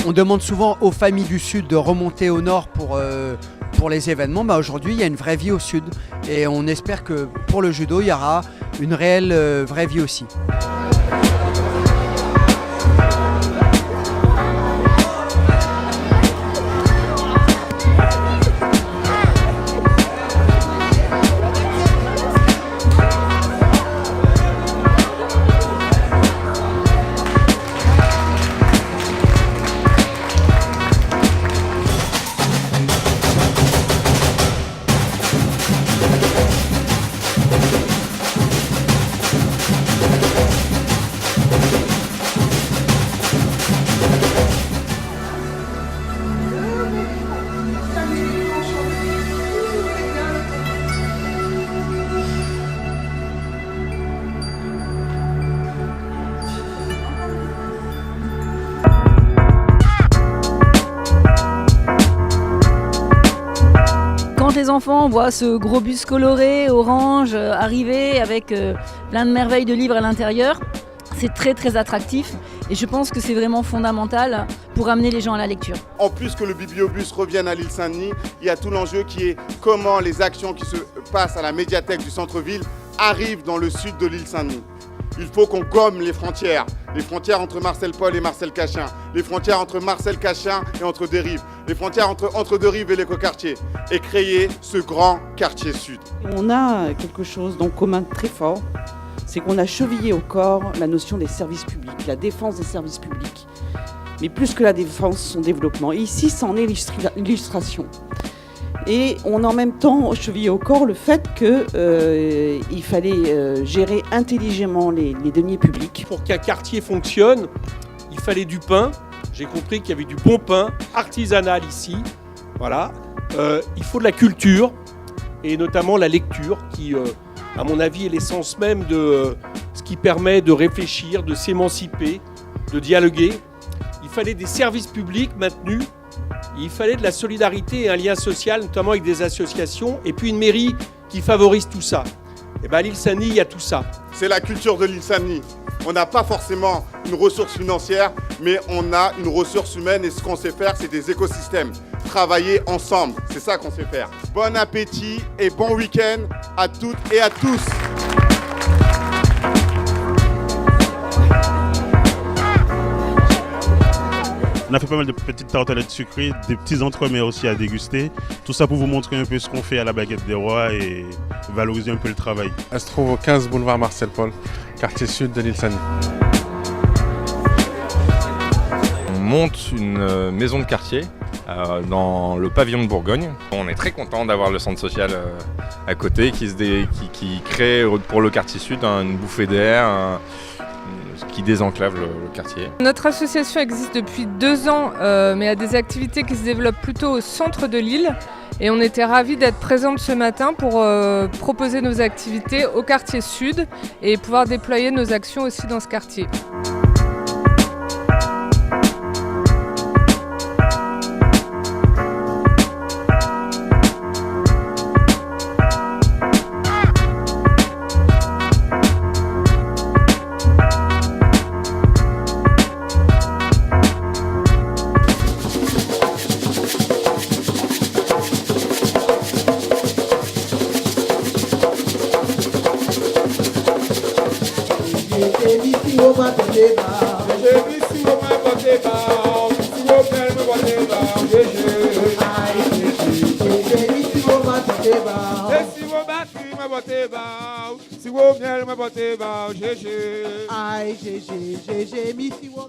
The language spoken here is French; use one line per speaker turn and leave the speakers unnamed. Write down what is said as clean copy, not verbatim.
On demande souvent aux familles du Sud de remonter au Nord pour les événements. Aujourd'hui, il y a une vraie vie au Sud. Et on espère que pour le judo, il y aura une réelle vraie vie aussi.
Quand les enfants voient ce gros bus coloré, orange, arriver avec plein de merveilles de livres à l'intérieur, c'est très très attractif et je pense que c'est vraiment fondamental pour amener les gens à la lecture.
En plus que le bibliobus revienne à l'île Saint-Denis, il y a tout l'enjeu qui est comment les actions qui se passent à la médiathèque du centre-ville arrivent dans le sud de l'île Saint-Denis. Il faut qu'on gomme les frontières entre Marcel Paul et Marcel Cachin, les frontières entre Marcel Cachin et Entre Deux Rives, les frontières entre Deux Rives et l'écoquartier, et créer ce grand quartier sud.
On a quelque chose en commun de très fort, c'est qu'on a chevillé au corps la notion des services publics, la défense des services publics, mais plus que la défense, son développement. Et ici, c'en est l'illustration. Et on a en même temps chevillé au corps le fait qu'il fallait gérer intelligemment les deniers publics.
Pour qu'un quartier fonctionne, il fallait du pain. J'ai compris qu'il y avait du bon pain artisanal ici. Voilà. Il faut de la culture et notamment la lecture qui, à mon avis, est l'essence même de ce qui permet de réfléchir, de s'émanciper, de dialoguer. Il fallait des services publics maintenus. Il fallait de la solidarité et un lien social, notamment avec des associations, et puis une mairie qui favorise tout ça. Et bien à l'île Saint-Denis, il y a tout ça.
C'est la culture de l'île Saint-Denis. On n'a pas forcément une ressource financière, mais on a une ressource humaine et ce qu'on sait faire, c'est des écosystèmes. Travailler ensemble, c'est ça qu'on sait faire. Bon appétit et bon week-end à toutes et à tous.
On a fait pas mal de petites tartelettes sucrées, des petits entremets aussi à déguster. Tout ça pour vous montrer un peu ce qu'on fait à la Baguette des Rois et valoriser un peu le travail.
Elle se trouve au 15 boulevard Marcel Paul, quartier sud de l'île Saint-Denis.
On monte une maison de quartier dans le pavillon de Bourgogne. On est très content d'avoir le centre social à côté qui crée pour le quartier sud une bouffée d'air, qui désenclave le quartier.
Notre association existe depuis 2 ans, mais a des activités qui se développent plutôt au centre de l'île. Et on était ravis d'être présente ce matin pour proposer nos activités au quartier sud et pouvoir déployer nos actions aussi dans ce quartier.
Si vous venez me botter, GG.
Aïe, GG, GG, mi si vous